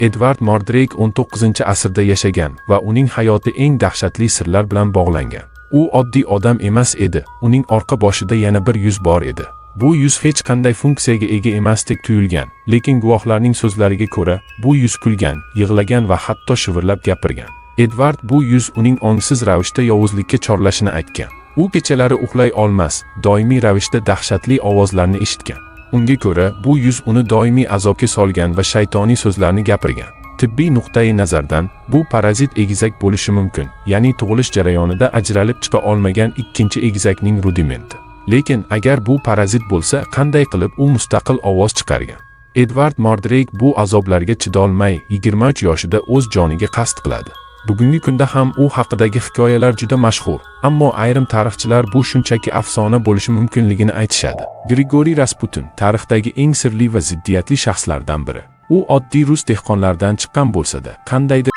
Edvard Mordrake 19-asrda yashagan va uning hayoti eng dahshatli sirlar bilan bog'langan. U oddiy odam emas edi, uning orqa boshida yana bir yuz bor edi. Bu yuz hech qanday funksiyaga ega emasdek tuyulgan, lekin guvohlarning so'zlariga ko'ra, bu yuz kulgan, yig'lagan va hatto shivirlab gapirgan. Edvard bu yuz uning ongsiz ravishda yovuzlikka chorlashini aytgan. U kechalari uxlay olmas, doimiy ravishda dahshatli ovozlarni eshitgan. Unga ko'ra, bu yuz uni doimiy azobga solgan va shaytoniy so'zlarni gapirgan. Tibbiy nuqtai nazardan, bu parazit egizak bo'lishi mumkin, ya'ni tug'ilish jarayonida ajralib chiqa olmagan ikkinchi egizakning rudimenti. Lekin agar bu parazit bo'lsa, qanday qilib u mustaqil ovoz chiqargan? Edvard Mordrake bu azoblarga chidolmay 23 yoshida o'z joniga qasd qiladi. Bugungi kunda ham u haqidagi hikoyalar juda mashhur, ammo ayrim tarixchilar bu shunchaki afsona bo'lishi mumkinligini aytishadi. Grigoriy Rasputin tarixdagi eng sirli va ziddiyatli shaxslardan biri. U oddiy rus dehqonlaridan chiqqan bo'lsa-da, qandaydir